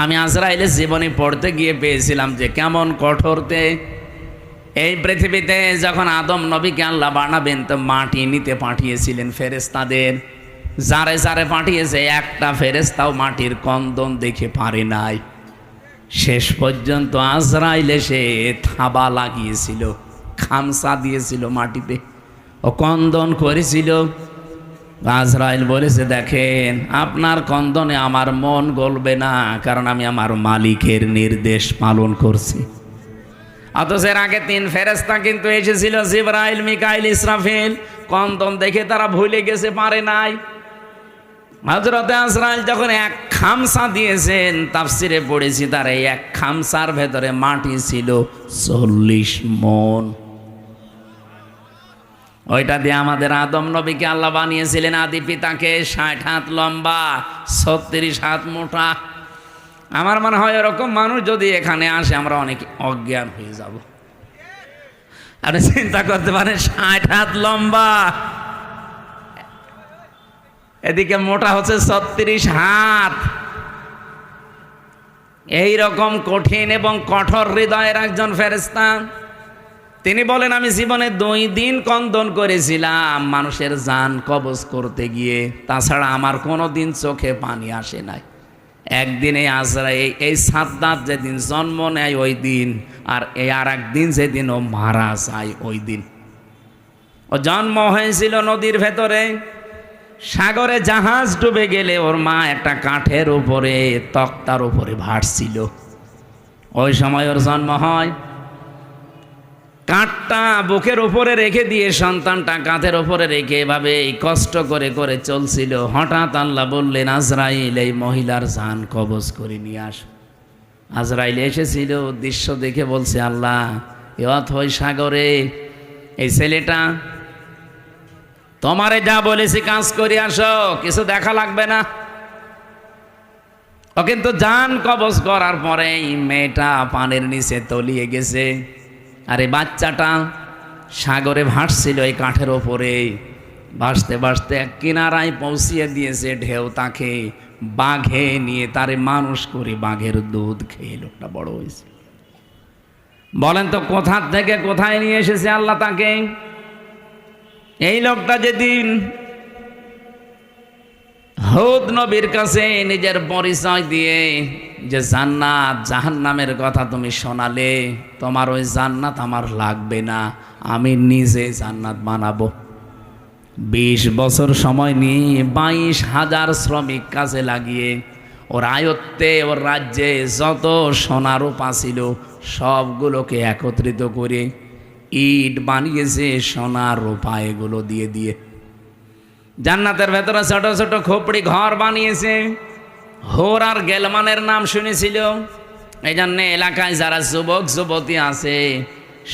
আমি আজরাইলের জীবনী পড়তে গিয়ে পেয়েছিলাম যে কেমন কঠোরতে। এই পৃথিবীতে যখন আদম নবীকে আল্লাহ বানাবেন তো মাটি নিতে পাঠিয়েছিলেন ফেরেশতাদের, যারে যারে পাঠিয়েছে একটা ফেরেশতাও মাটির কন্দন দেখে পারে নাই। শেষ পর্যন্ত আজরাইল এসে থাবা লাগিয়েছিল, খামসা দিয়েছিল মাটিতে, ও কন্দন করেছিল। আজরাইল বলেছে, দেখেন আপনার কন্দনে আমার মন গলবে না, কারণ আমি আমার মালিকের নির্দেশ পালন করছি। অথচ এর আগে 3 ফেরেশতা কিন্তু এসেছিল, জিবরাইল, মিকাইল, ইসরাফিল। কন্দন দেখে তারা ভুলে গেছে, পারে নাই। হযরতে আজরাইল যখন এক খামসা দিয়েছেন, তাফসিরে পড়েছি তার এই এক খামসার ভেতরে মাটি ছিল 40 মণ। ওইটা দিয়ে আমাদের আদম নবীকে আল্লাহ বানিয়েছিলেন, আদি পিতাকে। 60 হাত লম্বা, 36 হাত মোটা। আমার মনে হয় এরকম মানুষ যদি এখানে আসে আমরা অনেক অজ্ঞান হয়ে যাব। আপনি চিন্তা করতে পারেন, 60 হাত লম্বা, এদিকে মোটা হচ্ছে 36 হাত। এই রকম কঠিন এবং কঠোর হৃদয়ের একজন ফেরেশতা। তিনি বলেন, আমি জীবনে 2 দিন কন্দন করেছিলাম মানুষের জান কবজ করতে গিয়ে, তাছাড়া আমার কোনো দিন চোখে পানি আসে নাই। একদিনে আজরাইল এই সাদ্দাত যেদিন জন্ম নেয় ওই দিন, আর এই আর একদিন যেদিন ও মারা যায় ওই দিন। ও জন্ম হয়েছিল নদীর ভেতরে, সাগরে জাহাজ ডুবে গেলে ওর মা একটা কাঠের উপরে, তক্তার উপরে ভাসছিল। ওই সময় ওর জন্ম হয়। কাঠটা বুকের উপরে রেখে দিয়ে সন্তানটা কাঁধের উপরে রেখে এভাবে কষ্ট করে করে চলছিল। হঠাৎ আল্লাহ বললেন, আজরাইল এই মহিলার জান কবজ করে নিয়ে আস। আজরাইল এসেছিল, দৃশ্য দেখে বলছে, আল্লাহ এ অথই সাগরে এই ছেলেটা, তোমারে যা বলেছি কাজ করে আসো, কিছু দেখা লাগবে না। ও কিন্তু জান কবজ করার পরে মেয়েটা পানির নিচে তলিয়ে গেছে, আর এই বাচ্চাটা সাগরে ভাসছিল এই কাঠের ওপরে। ভাসতে ভাসতে এক কিনারায় পৌঁছিয়ে দিয়েছে ঢেউ তাকে। বাঘে নিয়ে তারে মানুষ করে বাঘের দুধ খেয়ে লোকটা বড় হয়েছে। বলেন তো কোথা থেকে কোথায় নিয়ে এসেছে আল্লাহ তাকে? এই লোকটা যেদিন হুদ নবীর কাছে নিজের পরিচয় দিয়ে যে জান্নাত জাহান্নামের কথা তুমি শোনালে, তোমার ওই জান্নাত আমার লাগবে না, আমি নিজে জান্নাত বানাবো। 20 বছর সময় নিয়ে 22,000 শ্রমিক কাজে লাগিয়ে ওর আয়ত্তে, ওর রাজ্যে যত সোনা রূপা ছিল সবগুলোকে একত্রিত করে ইট বানিয়েছে সোনা রূপা এগুলো দিয়ে দিয়ে। জান্নাতের ভেতরে ছোট ছোট খোপড়ি ঘর বানিয়েছে। হোর আর গেলমানের নাম শুনেছিল। এই জন্যে এলাকায় যারা যুবক যুবতী আছে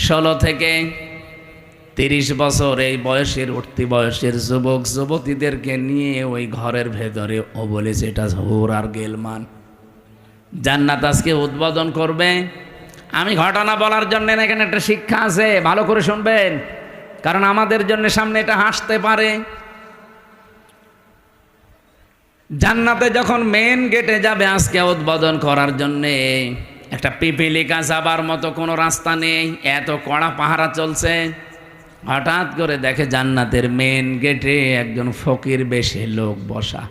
16 থেকে 30 বছর এই বয়সের উঠতি বয়সের যুবক যুবতীদেরকে নিয়ে ওই ঘরের ভেতরে ও বলেছে এটা হোর আর গেলমান। জান্নাত আজকে উদ্বোধন করবে। আমি ঘটনা বলার জন্য এখানে একটা শিক্ষা আছে, ভালো করে শুনবেন, কারণ আমাদের জন্য সামনে এটা হাসতে পারে। জান্নাতে যখন মেন গেটে যাবে আজকে উদ্বোধন করার জন্যে, একটা পিপিলিকা যাবার মতো কোনো রাস্তা নেই, এত কড়া পাহারা চলছে। হঠাৎ করে দেখে জান্নাতের মেন গেটে একজন ফকির বেশে লোক বসা।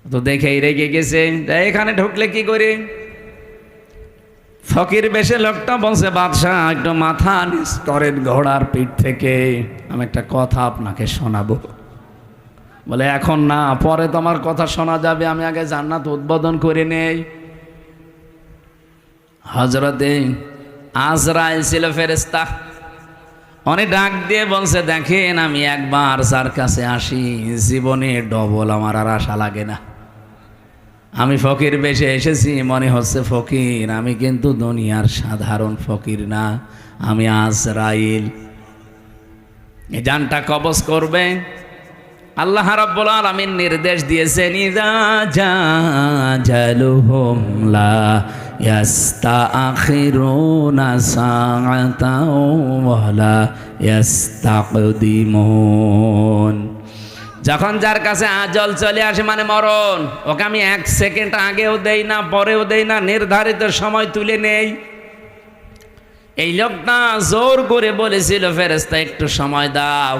তো দেখেই রেগে গেছে, এখানে ঢুকলে কি করে? ফকির বেশে লোকটা বলছে, বাদশাহ একটু মাথা নিচ করেন ঘোড়ার পিঠ থেকে, আমি একটা কথা আপনাকে শোনাবো। বলে এখন না, পরে তোমার কথা শোনা যাবে, আমি আগে জান্নাত উদ্বোধন করে নেই। হযরতে আজরাইল ছিল ফেরেশতা। উনি ডাক দিয়ে বলছে, দেখেন আমি একবার যার কাছে আসি জীবনে ডবল আমার আর আশা লাগে না। আমি ফকির বেশে এসেছি, মনে হচ্ছে ফকির, আমি কিন্তু দুনিয়ার সাধারণ ফকির না, আমি আজরাইল। এই জানটা কবজ করবে। আল্লাহ রাব্বুল আলামিন নির্দেশ দিয়েছেন, ইযা জাজালুহুম লা ইয়াস্তাখিরুনা সাআতাও ওয়া লা ইয়াস্তাকদিমুন। যখন যার কাছে আজল চলে আসে মানে মরণ, ওকে আমি 1 সেকেন্ড আগেও দেই না, পরেও দেই না, নির্ধারিত সময় তুলে নেই। এই লোকটা জোর করে বলেছিল, ফেরেশতা একটু সময় দাও,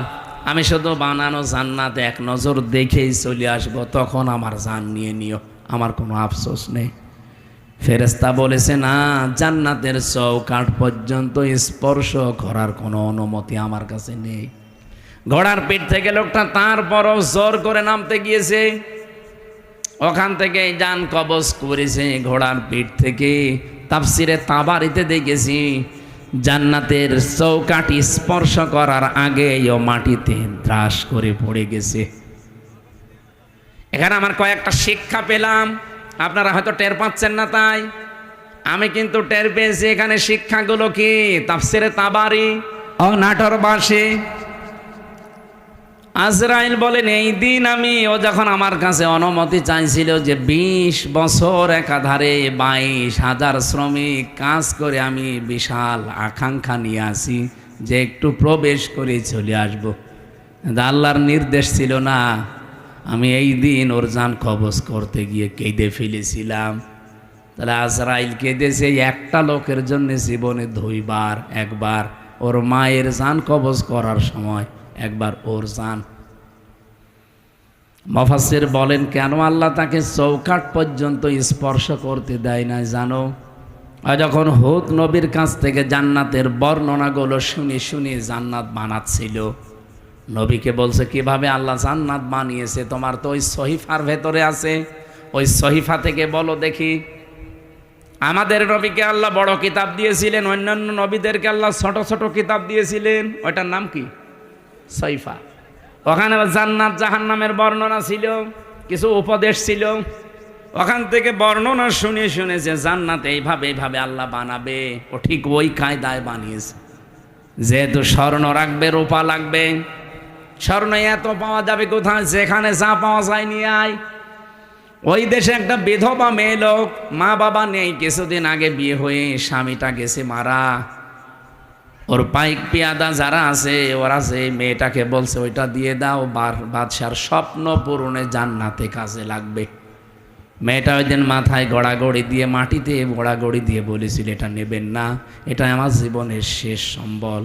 আমি শুধু বানানো জান্নাতে এক নজর দেখেই চলে আসবো, তখন আমার জান নিয়ে নিও, আমার কোনো আফসোস নেই। ফেরেশতা বলেছে, না, জান্নাতের চৌকাঠ পর্যন্ত স্পর্শ করার কোনো অনুমতি আমার কাছে নেই। ঘোড়ার পিঠ থেকে লোকটা তারপরও জোর করে নামতে গিয়েছে, ওখান থেকে জান কবজ করেছে ঘোড়ার পিঠ থেকে। তাফসিরে তাবারিতে দেখেছি, জান্নাতের চৌকাঠি স্পর্শ করার আগে ও মাটিতে ত্রাস করে পড়ে গেছে। এখানে আমার কয়েকটা শিক্ষা পেলাম, আপনারা হয়তো টের পাচ্ছেন না, তাই আমি কিন্তু টের পেয়েছি। এখানে শিক্ষাগুলো কি? তাফসিরে তাবারি ও নাটোর বাসী আজরাইল বলেন, এই দিন ও যখন আমার কাছে অনুমতি চাইছিল যে 20 বছর একাধারে 22,000 শ্রমিক কাজ করে, আমি বিশাল আকাঙ্ক্ষা নিয়ে আসি যে একটু প্রবেশ করে চলে আসব, আল্লাহর নির্দেশ ছিল না। আমি এই দিন ওর জান কবজ করতে গিয়ে কেঁদে ফেলেছিলাম। তাহলে আজরাইল কেঁদেছে একটা লোকের জন্য জীবনে 2 বার, একবার ওর মায়ের জান কবজ করার সময়, একবার ওর জান। মুফাসসির বলেন, কেন আল্লাহ তাকে চৌকাঠ পর্যন্ত স্পর্শ করতে দেয় না জানো? যখন হুদ নবীর কাছ থেকে জান্নাতের বর্ণনাগুলো শুনে শুনে জান্নাত বানাচ্ছিল, নবীকে বলছে, কিভাবে আল্লাহ জান্নাত বানিয়েছে? তোমার তো ওই সহিফার ভেতরে আছে, ওই সহিফা থেকে বলো দেখি। আমাদের নবীকে আল্লাহ বড় কিতাব দিয়েছিলেন, অন্যান্য নবীদেরকে আল্লাহ ছোট ছোট কিতাব দিয়েছিলেন, ওইটার নাম কি? সহিফা। ওখানে জান্নাত জাহান্নামের বর্ণনা ছিল, কিছু উপদেশ ছিল। ওখান থেকে বর্ণনা শুনে শুনে যে জান্নাত এইভাবে এইভাবে আল্লাহ বানাবে, ও ঠিক ওই কায়দায় বানিয়েছে। যেহেতু স্বর্ণ রাখবে, রূপা লাগবে, স্বর্ণ এত পাওয়া যাবে কোথায়? যেখানে যা পাওয়া যায় নিয়ে আয়। ওই দেশে একটা বিধবা মেয়ে লোক, মা বাবা নেই, কিছুদিন আগে বিয়ে হয়ে স্বামীটা গেছে মারা। ওর পাইক পিয়াদা যারা আছে, ওরা যে মেয়েটাকে বলছে ওইটা দিয়ে দাও, বাদশার স্বপ্ন পূরণে জান্নাতে কাজে লাগবে। মেয়েটা ওই দিন মাথায় গড়াগড়ি দিয়ে, মাটিতে গড়াগড়ি দিয়ে বলেছিল, এটা নেবেন না, এটা আমার জীবনের শেষ সম্বল,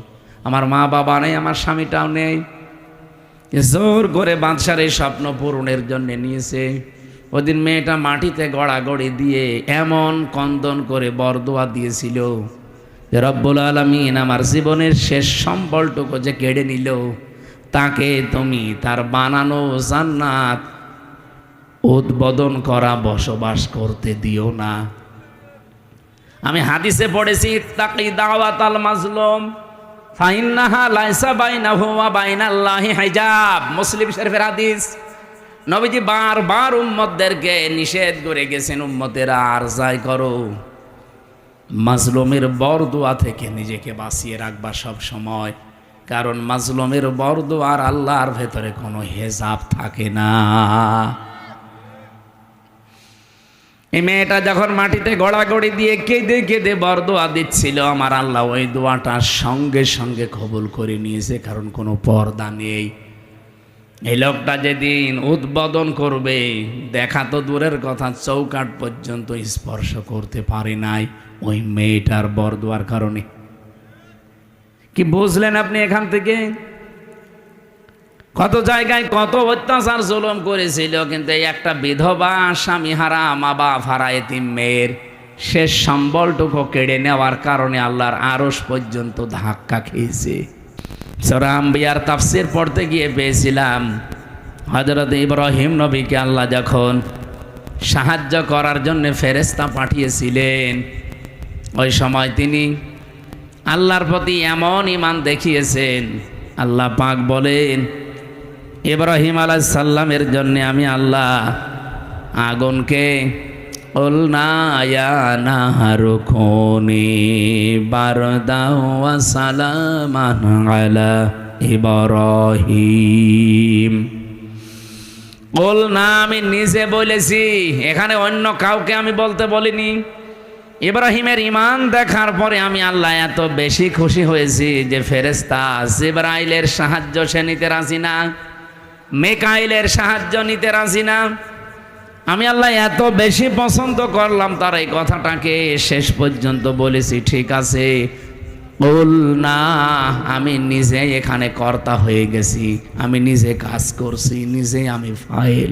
আমার মা বাবা নেই, আমার স্বামীটাও নেই। জোর করে বাদশার এই স্বপ্ন পূরণের জন্য নিয়েছে। ওদিন মেয়েটা মাটিতে গড়াগড়ি দিয়ে এমন কন্দন করে বরদোয়া দিয়েছিল যে রব্বুল আলামিন আমার জীবনের শেষ সম্বলটুকু যে কেড়ে নিল, তাকে তুমি তার বানানো জান্নাত উদ্বোধন করা বসবাস করতে দিও না। আমি হাদিসে পড়েছি, ইত্তাকি দাওয়াতাল মাজলুম ফাইন্নাহা লাইসা বাইনাহু ওয়া বাইনাল্লাহি হিজাব। মুসলিম শরীফের হাদিস। নবীজি বারবার উম্মতদেরকে নিষেধ করে গেছেন, উম্মতেরা আর যাই করো, মাজলুমের বরদোয়া থেকে নিজেকে বাঁচিয়ে রাখবা সব সময়, কারণ মাজলুমের বরদোয়া আর আল্লাহর ভেতরে কোনো হেজাব থাকে না। এই মেয়েটা যখন মাটিতে গড়াগড়ি দিয়ে কেঁদে কেঁদে বরদোয়া দিচ্ছিল, আমার আল্লাহ ওই দোয়াটা সঙ্গে সঙ্গে কবুল করে নিয়েছে, কারণ কোনো পর্দা নেই। এই লোকটা যেদিন উদ্বোধন করবে, দেখা তো দূরের কথা, চৌকাঠ পর্যন্ত স্পর্শ করতে পারে নাই ওই মেয়েটার বরদোয়ার কারণে। কি বুঝলেন আপনি এখান থেকে? কত জায়গায় কত অত্যাচার জুলুম করেছিল, কিন্তু এই একটা বিধবা স্বামী হারা, মা বাপ হারা এতিম মেয়ের শেষ সম্বলটুকু কেড়ে নেওয়ার কারণে আল্লাহর আরশ পর্যন্ত ধাক্কা খেয়েছে। সূরা আম্বিয়ার তাফসীর পড়তে গিয়ে পেয়েছিলাম, হযরত ইব্রাহিম নবীকে আল্লাহ যখন সাহায্য করার জন্য ফেরেশতা পাঠিয়েছিলেন, ওই সময় তিনি আল্লাহর প্রতি এমন ঈমান দেখিয়েছেন, আল্লাহ পাক বলেন, ইব্রাহিম আলাইহিস সালামের জন্য আমি আল্লাহ আগুনকে কুলনা ইয়া নাহারু কুনি বারদান ওয়া সালামান আলা ইব্রাহিম। কুলনা আমি নিজে বলেছি, এখানে অন্য কাউকে আমি বলতে বলিনি। ইব্রাহিমের ঈমান দেখার পরে আমি আল্লাহ এত বেশি খুশি হয়েছি যে ফেরেশতা জিবরাইলের সাহায্য সে নিতে রাজি না। মেকাইলের সাহায্য নিতে রাজি না। আমি আল্লাহ এত বেশি পছন্দ করলাম তার এই কথাটাকে, শেষ পর্যন্ত বলেছি ঠিক আছে, বল না, আমি নিজে এখানে কর্তা হয়ে গেছি, আমি নিজে কাজ করছি, নিজে আমি ফাইল।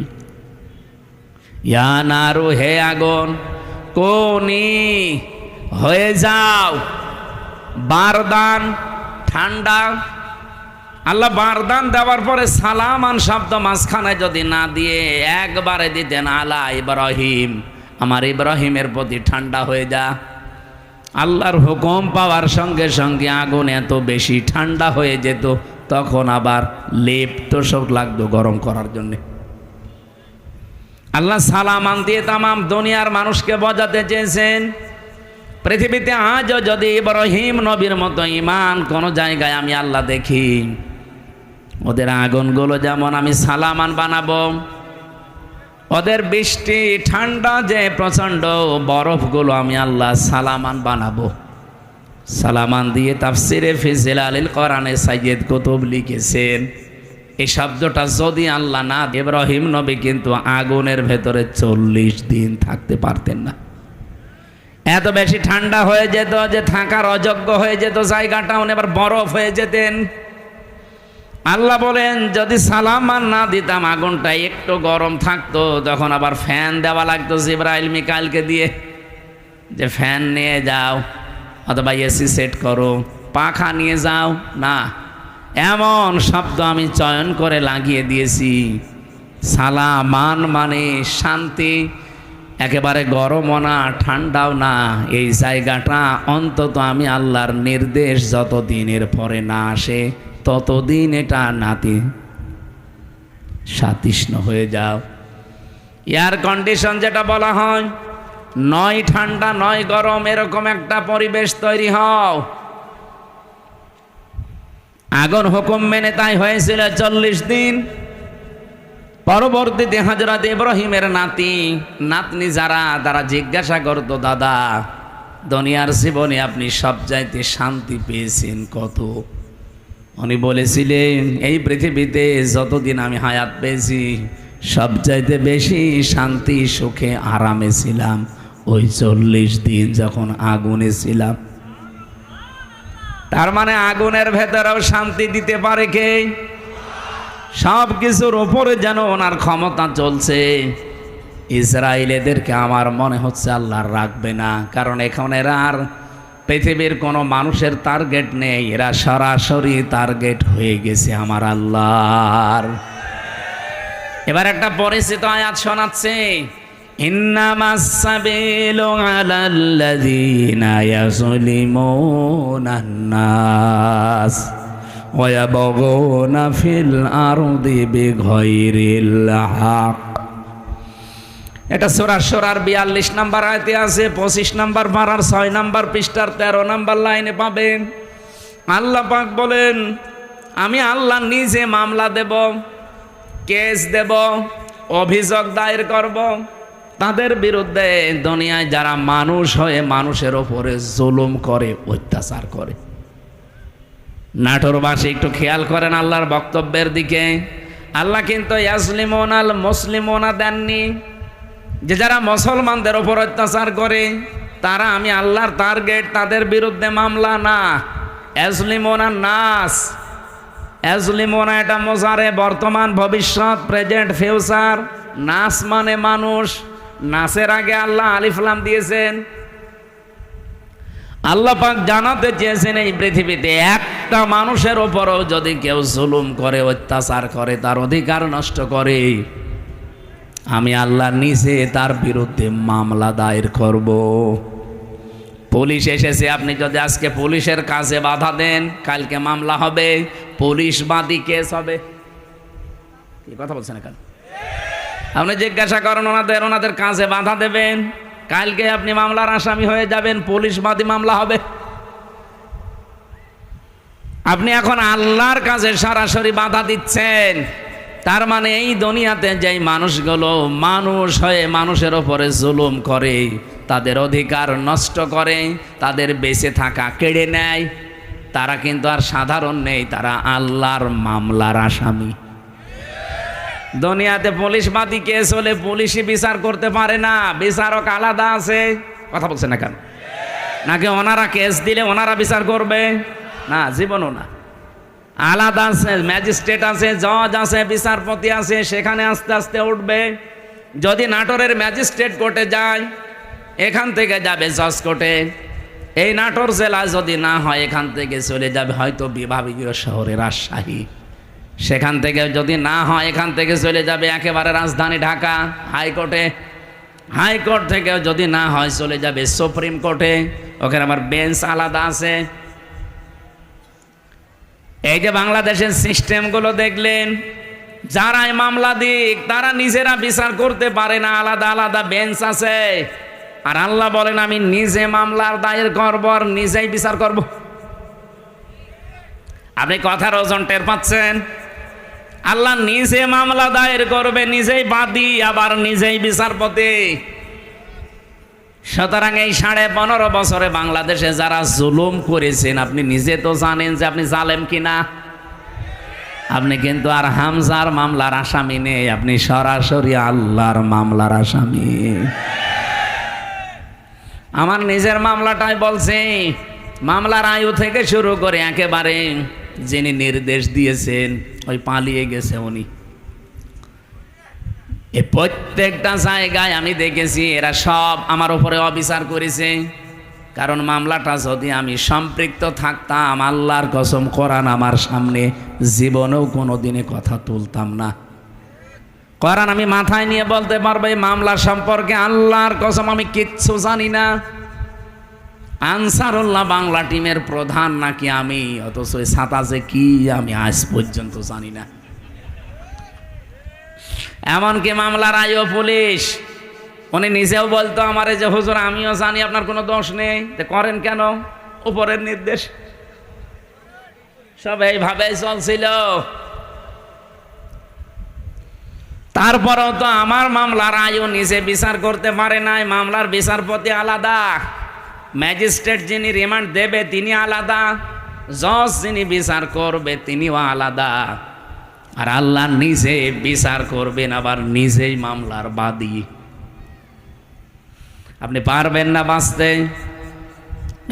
ইয়া নারু, হে আগুন, কোনি হয়ে যাও বারদান, ঠান্ডা। আল্লাহ বারদান দেওয়ার পরে সালামান শব্দ মাঝখানে যদি না দিয়ে একবারে দিতেন আলা ইব্রাহিম, আমার ইব্রাহিমের প্রতি ঠান্ডা হয়ে যা। আল্লাহর হুকুম পাওয়ার সঙ্গে সঙ্গে আগুন এত বেশি ঠান্ডা হয়ে যেত, তখন আবার লেপ তোষক লাগতো গরম করার জন্যে। আল্লাহ সালামান দিয়ে তামাম দুনিয়ার মানুষকে বোঝাতে চেয়েছেন, পৃথিবীতে আজও যদি ইব্রাহিম নবীর মতো ঈমান কোন জায়গায় আমি আল্লাহ দেখি, ওদের আগুনগুলো যেমন আমি সালামান বানাবো, ওদের বৃষ্টি ঠান্ডা যে প্রচণ্ড বরফগুলো আমি আল্লাহ সালামান বানাবো। সালামান দিয়ে তাফসিরে ফি জিলালিল কোরআনে সাইয়্যিদ কুতুব লিখেছেন, এই শব্দটা যদি আল্লাহ না, ইব্রাহিম নবী কিন্তু আগুনের ভেতরে 40 দিন থাকতে পারতেন না। এত বেশি ঠান্ডা হয়ে যেত যে থাকার অযোগ্য হয়ে যেত জায়গাটা, উনি আবার বরফ হয়ে যেতেন। আল্লাহ বলেন যদি সালামান না দিতাম, আগুনটা একটু গরম থাকতো, তখন আবার ফ্যান দেওয়া লাগতো জিবরাইল মিকাইলকে দিয়ে, যে ফ্যান নিয়ে যাও অথবা এসি সেট করো, পাখা নিয়ে যাও না। এমন শব্দ আমি চয়ন করে লাগিয়ে দিয়েছি, সালামান মানে শান্তি, একেবারে গরমও না ঠান্ডাও না। এই জায়গাটা অন্তত আমি আল্লাহর নির্দেশ যতদিনের পরে না আসে ততদিন এটা নাতি সাতিষ্ণ হয়ে যাও। এয়ার কন্ডিশন যেটা বলা হয়, নয় ঠান্ডা নয় গরম, এরকম একটা পরিবেশ তৈরি হও। আগুন হুকুম মেনে তাই হয়েছিল 40 দিন। পরবর্তীতে হযরত ইব্রাহিমের নাতনি যারা তারা জিজ্ঞাসা করতো, দাদা দুনিয়ার জীবনে আপনি সবচাইতে শান্তি পেয়েছেন কত? উনি বলেছিলেন, এই পৃথিবীতে যতদিন আমি হায়াত পেয়েছি সবচাইতে বেশি শান্তি সুখে আরামে ছিলাম ওই 40 দিন যখন আগুনে ছিলাম। তার মানে আগুনের ভেতরেও শান্তি দিতে পারে কে? সব কিছুর ওপরে যেন ওনার ক্ষমতা চলছে। ইসরায়েলেদেরকে আমার মনে হচ্ছে আল্লাহ রাখবে না, কারণ এখন এরা আর পৃথিবীর কোনো মানুষের টার্গেট নেই, এরা সরাসরি টার্গেট হয়ে গেছে আমার আল্লাহর। এবার একটা পরিচিত আয়াত শোনাচ্ছে, ইন্নামাস সাবিলু আলাল্লাযীনা ইয়াযলিমুনান নাস ওয়া ইয়াবগুনা ফিল আরদি বিগাইরিল হক। এটা সূরা শুরার 42 নম্বর আয়াতে আছে, 25 নম্বর পারার 6 নম্বর পৃষ্ঠার 13 নম্বর লাইনে পাবেন। আল্লাহ পাক বলেন, আমি আল্লাহ নিজে মামলা দেব, কেস দেব, অভিযোগ দায়ের করব তাদের বিরুদ্ধে, দুনিয়ায় যারা মানুষ হয়ে মানুষের ওপরে জুলুম করে, অত্যাচার করে। নাটোরবাসী একটু খেয়াল করেন আল্লাহর বক্তব্যের দিকে। আল্লাহ কিন্তু ইয়াজলিমুনাল মুসলিমুনা দেননি, যে যারা মুসলমানদের ওপর অত্যাচার করে তারা আমি আল্লাহর টার্গেট, তাদের বিরুদ্ধে মামলা না। ইয়াজলিমুনা নাস, ইয়াজলিমুনা এটা মুজারে, বর্তমান ভবিষ্যৎ, প্রেজেন্ট ফিউচার। নাস মানে মানুষ, নাসের আগে আল্লাহ আলিফ লাম দিয়েছেন। আল্লাহ পাক জানাতে চেয়েছেন, এই পৃথিবীতে একটা মানুষের ওপরও যদি কেউ জুলুম করে, অত্যাচার করে, তার অধিকার নষ্ট করে, আমি আল্লাহ নিজে তার বিরুদ্ধে মামলা দায়ের করব। পুলিশ এসেছে, আপনি যদি আজকে পুলিশের কাজে বাধা দেন, কালকে মামলা হবে, পুলিশ বাদী কেস হবে। কি কথা বলছেন এখানে? আপনি জিজ্ঞাসা করেন ওনাদের কাজে বাধা দেবেন, কালকে আপনি মামলার আসামি হয়ে যাবেন, পুলিশ বাদী মামলা হবে। আপনি এখন আল্লাহর কাজে সরাসরি বাধা দিচ্ছেন, তার মানে এই দুনিয়াতে যেই মানুষগুলো মানুষ হয়ে মানুষের ওপরে জুলুম করে, তাদের অধিকার নষ্ট করে, তাদের বেঁচে থাকা কেড়ে নেয়, তারা কিন্তু আর সাধারণ নেই, তারা আল্লাহর মামলার আসামি। দুনিয়াতে পুলিশবাদী কেস হলে পুলিশই বিচার করতে পারে না, বিচারক আলাদা আছে। কথা বলছে না কেন? নাকি ওনারা কেস দিলে ওনারা বিচার করবে? না, জীবনও না। আলাদা আছে, ম্যাজিস্ট্রেট আছে, জজ আছে, বিচারপতি আছে, সেখানে আস্তে আস্তে উঠবে। যদি নাটোরের ম্যাজিস্ট্রেট কোর্টে যায়, এখান থেকে যাবে জজ কোর্টে। এই নাটোর জেলা যদি না হয়, এখান থেকে চলে যাবে হয়তো বিভাগীয় শহরে রাজশাহী। সেখান থেকে যদি না হয়, এখান থেকে চলে যাবে একেবারে রাজধানী ঢাকা হাইকোর্টে। হাইকোর্ট থেকে যদি না হয়, চলে যাবে সুপ্রিম কোর্টে। ওখানে আবার বেঞ্চ আলাদা আছে। এই যে বাংলাদেশের সিস্টেমগুলো দেখলেন, যারাই মামলা দিক তারা নিজেরা বিচার করতে পারে না, আলাদা আলাদা বেঞ্চ আছে। আর আল্লাহ বলেন, আমি নিজে মামলার দায়ের করব আর নিজেই বিচার করব। আপনি কথার ওজন টের পাচ্ছেন? আল্লাহ নিজে মামলা দায়ের করবে, নিজেই বাদী, আবার নিজেই বিচারপতি। সুতরাং এই 15.5 বছরে বাংলাদেশে যারা জুলুম করেছেন, আপনি নিজে তো জানেন যে আপনি জালেম কিনা। আপনি কিন্তু আর হামজার মামলার আসামি নেই, আপনি সরাসরি আল্লাহর মামলার আসামি। আমার নিজের মামলাটাই বলছি, মামলার আয়ু থেকে শুরু করে একেবারে যিনি নির্দেশ দিয়েছেন ওই পালিয়ে গেছে উনি, এই প্রত্যেকটা জায়গায় আমি দেখেছি এরা সব আমার উপরে অবিচার করেছে। কারণ মামলাটা যদি আমি সম্পৃক্ত থাকতাম, আল্লাহর কসম, কোরআন আমার সামনে, জীবনেও কোনো দিনে কথা তুলতাম না। কোরআন আমি মাথায় নিয়ে বলতে পারবো এই মামলা সম্পর্কে আল্লাহর কসম আমি কিচ্ছু জানি না। আনসারুল্লাহ বাংলা টিমের প্রধান নাকি আমি, অথচ ওই ছাতা যে কি আমি আজ পর্যন্ত জানি না। এমনকি মামলার আইও পুলিশ, উনি নিজেও বলতো আমারে যে হুজুর আমিও জানি আপনার কোনো দোষ নেই, তো করেন কেন? উপরের নির্দেশ। সব এইভাবেই চলছিল। তারপরেও তো আমার মামলার আইও নিজে বিচার করতে পারে নাই। মামলার বিচারপতি আলাদা, ম্যাজিস্ট্রেট যিনি রিমান্ড দেবে তিনি আলাদা, জজ যিনি বিচার করবে তিনিও আলাদা। আর আল্লাহ নিজে বিচার করবেন, আবার নিজেই মামলার বাদী। আপনি পারবেন না বাঁচতে।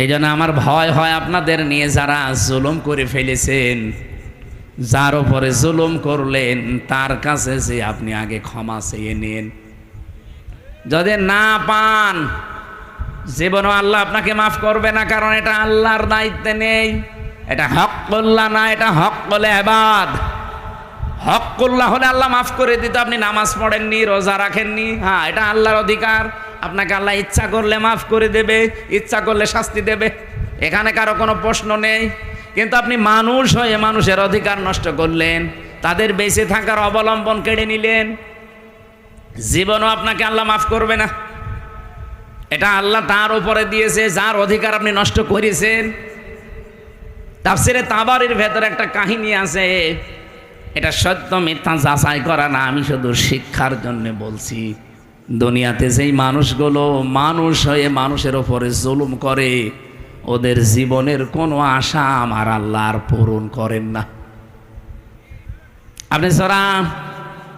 এই জন্য আমার ভয় হয় আপনাদের নিয়ে, যারা জুলুম করে ফেলেছেন, যার উপরে জুলুম করলেন তার কাছে যে আপনি আগে ক্ষমা চেয়ে নিন। যদি না পান, জীবনও আল্লাহ আপনাকে মাফ করবে না, কারণ এটা আল্লাহর দায়িত্বে নেই। এটা হক্কুল্লাহ না, এটা হক্কুল ইবাদ। হক্কুল্লাহ হলে আল্লাহ মাফ করে দিত। আপনি নামাজ পড়েননি, রোজা রাখেননি, হ্যাঁ, এটা আল্লাহর অধিকার। আপনাকে আল্লাহ ইচ্ছা করলে মাফ করে দেবে, ইচ্ছা করলে শাস্তি দেবে, এখানে কারো কোনো প্রশ্ন নেই। কিন্তু আপনি মানুষ হয়ে মানুষের অধিকার নষ্ট করলেন, তাদের বেঁচে থাকার অবলম্বন কেড়ে নিলেন, জীবনও আপনাকে আল্লাহ মাফ করবে না। এটা আল্লাহ তার উপরে দিয়েছে যার অধিকার আপনি নষ্ট করেছেন। তাফসিরে তাবারির ভেতরে একটা কাহিনী আছে, এটা সত্য মিথ্যা যাচাই করা না, আমি শুধু শিক্ষার জন্য বলছি। দুনিয়াতে যেই মানুষগুলো মানুষ হয়ে মানুষের ওপরে জুলুম করে, ওদের জীবনের কোনো আশা আমার আল্লাহ আর পূরণ করেন না। আপনি সূরা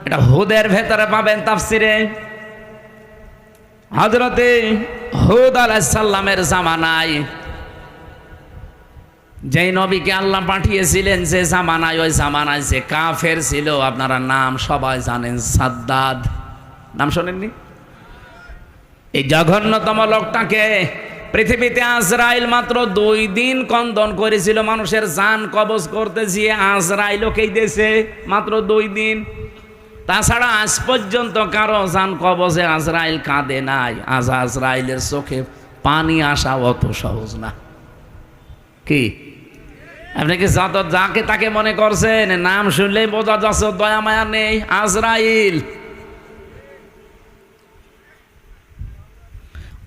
এটা হুদের ভেতরে পাবেন তাফসিরে। হযরতে হুদ আলাইহিস সালামের জামানায় যেই নবীকে আল্লাহ পাঠিয়েছিলেন, যে জামানায়, ওই জামানায় যে কাফের ছিল, আপনারা নাম সবাই জানেন, সাদ্দাদ। নাম শোনেননি? এই জঘন্যতম লোকটাকে পৃথিবীতে আজরাইল মাত্র 2 দিন কন্দন করেছিল মানুষের জান কবজ করতে গিয়ে। আজরাইলকেই দিয়েছে মাত্র 2 দিন। তাছাড়া আজ পর্যন্ত কারো জান কবজে আজরাইল কাঁদে নাই। আজরাইলের চোখে পানি আসা অত সহজ না। কি আপনি কি যত যাকে তাকে মনে করছেন? নাম শুনলেই বোঝা যাচ্ছে দয়া মায়া নেই। আজরাইল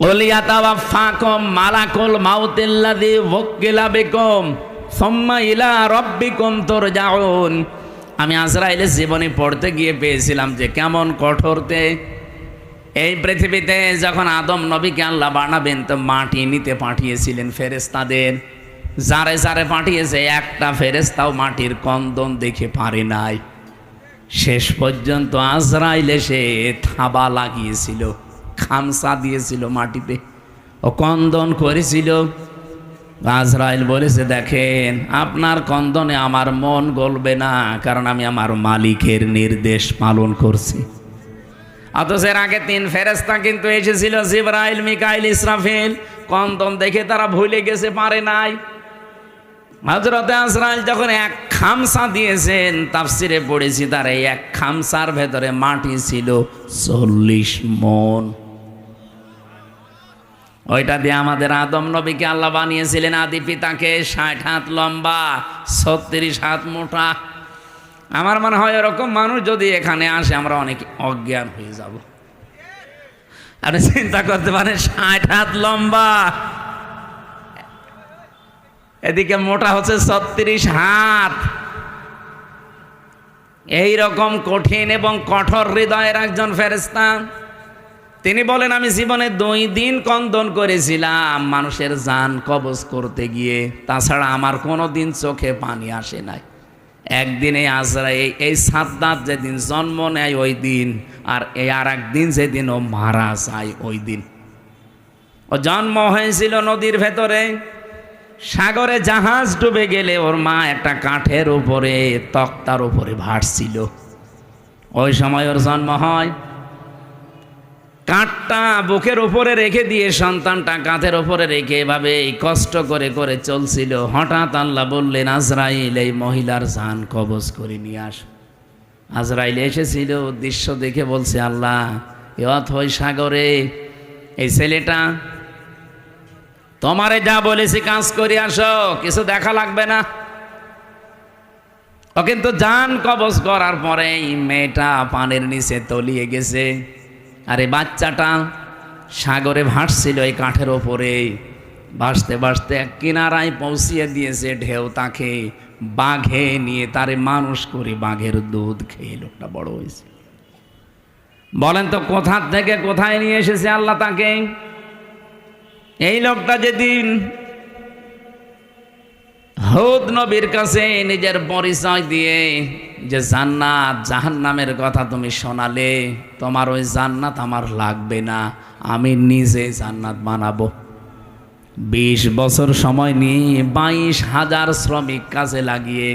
ওলিয়াতাওয়াফাকুম মালাকুল মাউতিল্লাযী ওয়াক্কিলা বিকুম সুম্মা ইলা রাব্বিকুম তুরজাউন। আমি আজরাইলের জীবনী পড়তে গিয়ে পেয়েছিলাম যে কেমন কঠোরতে। এই পৃথিবীতে যখন আদম নবীকে আল্লাহ বানাবেন, তো মাটি নিতে পাঠিয়েছিলেন ফেরেশতাদের। যারে যারে পাঠিয়েছে, একটা ফেরেশতাও মাটির কন্দন দেখে পারে নাই। শেষ পর্যন্ত আজরাইল এসে থাবা লাগিয়েছিল, খামসা দিয়েছিল মাটিতে, ও কন্দন করেছিল। আজরাইল বলেছে, দেখেন আপনার কন্দনে আমার মন গলবে না, কারণ আমি আমার মালিকের নির্দেশ পালন করছি। অথচ এর আগে 3 ফেরেশতা কিন্তু এসেছিল, জিবরাইল, মিকাইল, ইসরাফিল। কন্দন দেখে তারা ভুলে গেছে, পারে নাই। হযরতে আজরাইল যখন এক খামসা দিয়েছেন, তাফসিরে পড়েছি তার এই এক খামসার ভেতরে মাটি ছিল 40 মণ। ওইটা দিয়ে আমাদের আদম নবীকে আল্লাহ বানিয়েছিলেন, আদি পিতাকে। 60 হাত লম্বা, 36 হাত মোটা। আমার মনে হয় এরকম মানুষ যদি এখানে আসে, আমরা অনেক অজ্ঞান হয়ে যাব। আপনি চিন্তা করতে পারেন, 60 হাত লম্বা, এদিকে মোটা হচ্ছে 36 হাত। এই রকম কঠিন এবং কঠোর হৃদয়ের একজন ফেরেশতা। তিনি বলেন, আমি জীবনে 2 দিন কন্দন করেছিলাম মানুষের জান কবজ করতে গিয়ে, তাছাড়া আমার কোনো দিন চোখে পানি আসে নাই। একদিনে আজরাইল, এই সাদ্দাত যেদিন জন্ম নেয় ওই দিন, আর এই আর একদিন যেদিন ও মারা যায় ওই দিন। ও জন্ম হয়েছিল নদীর ভেতরে, সাগরে জাহাজ ডুবে গেলে ওর মা একটা কাঠের উপরে, তক্তার উপরে ভাসছিল। ওই সময় ওর জন্ম হয়। কাঠটা বুকের উপরে রেখে দিয়ে সন্তানটা কাঁধের উপরে রেখে এভাবে কষ্ট করে করে চলছিল। হঠাৎ আল্লাহ বললেন, আজরাইল, এই মহিলার জান কবজ করে নিয়ে আস। আজরাইল এসেছিল, দৃশ্য দেখে বলছে, আল্লাহ, এ অথই সাগরে এই ছেলেটা, তোমারে যা বলেছি কাজ করে আসো, কিছু দেখা লাগবে না। ও কিন্তু জান কবজ করার পরে মেয়েটা পানির নিচে তলিয়ে গেছে, আর এই বাচ্চাটা সাগরে ভাসছিল এই কাঠের ওপরে। ভাসতে ভাসতে এক কিনারায় পৌঁছিয়ে দিয়েছে ঢেউ তাকে। বাঘে নিয়ে তারে মানুষ করে বাঘের দুধ খেয়ে লোকটা বড় হয়েছে। বলেন তো কোথা থেকে কোথায় নিয়ে এসেছে আল্লাহ তাকে? এই লোকটা যেদিন হুদ নবীর কাছে নিজের পরিচয় দিয়ে যে জান্নাত জাহান্নামের কথা তুমি শোনালে, তোমার ওই জান্নাত আমার লাগবে না, আমি নিজে জান্নাত বানাবো। 20 বছর সময় নিয়ে 22,000 শ্রমিক কাজে লাগিয়ে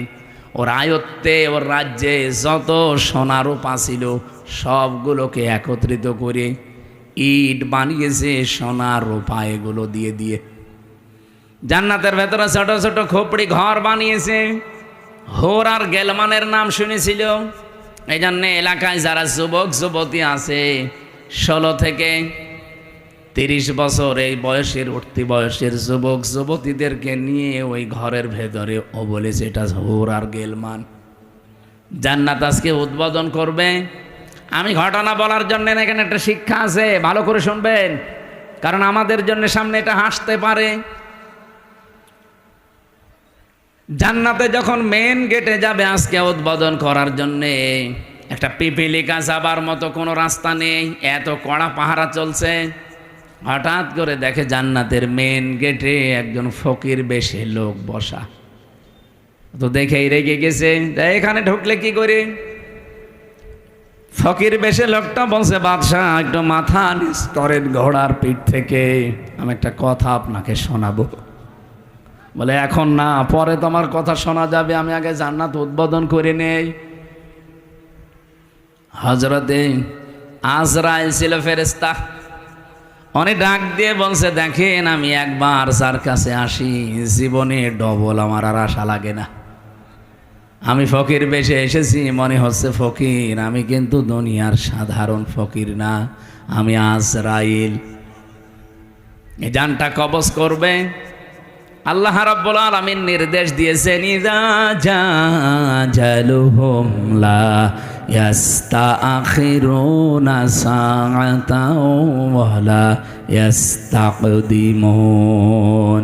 ওর আয়ত্তে, ওর রাজ্যে যত সোনা রূপা ছিল সবগুলোকে একত্রিত করে ইট বানিয়েছে সোনা রূপা এগুলো দিয়ে দিয়ে। জান্নাতের ভেতরে ছোট ছোট খোপড়ি ঘর বানিয়েছে। হোর আর গেলমানের নাম শুনেছিল। এই জন্যে এলাকায় যারা যুবক যুবতী আছে 16 থেকে 30 বছর এই বয়সের উঠতি বয়সের যুবক যুবতীদেরকে নিয়ে ওই ঘরের ভেতরে ও বলেছে এটা হোর আর গেলমান। জান্নাত আজকে উদ্বোধন করবে। আমি ঘটনা বলার জন্য এখানে একটা শিক্ষা আছে, ভালো করে শুনবেন, কারণ আমাদের জন্য সামনে এটা হাসতে পারে। জান্নাতে যখন মেন গেটে যাবে আজকে উদ্বোধন করার জন্যে, একটা পিপিলিকা যাবার মতো কোনো রাস্তা নেই, এত কড়া পাহারা চলছে। হঠাৎ করে দেখে জান্নাতের মেন গেটে একজন ফকির বেশে লোক বসা। তো দেখেই রেগে গেছে, এখানে ঢুকলে কি করে? ফকির বেশে লোকটা বলছে, বাদশাহ, একটু মাথা নিচ করেন ঘোড়ার পিঠ থেকে, আমি একটা কথা আপনাকে শোনাবো। বলে এখন না, পরে তোমার কথা শোনা যাবে, আমি আগে জান্নাত উদ্বোধন করে নেই। হযরতে আজরাইল ছিল ফেরেশতা। উনি ডাক দিয়ে বলছে, দেখেন আমি একবার যার কাছে আসি জীবনে ডবল আমার আর আশা লাগে না। আমি ফকির বেশে এসেছি, মনে হচ্ছে ফকির, আমি কিন্তু দুনিয়ার সাধারণ ফকির না, আমি আজরাইল। এই জানটা কবজ করবে। আল্লাহ রাব্বুল আলামিন নির্দেশ দিয়েছেন, ইযা জাজালুহুম লা ইয়াস্তাখিরুনা সাআতাও ওয়া লা ইস্তাকদিমুন।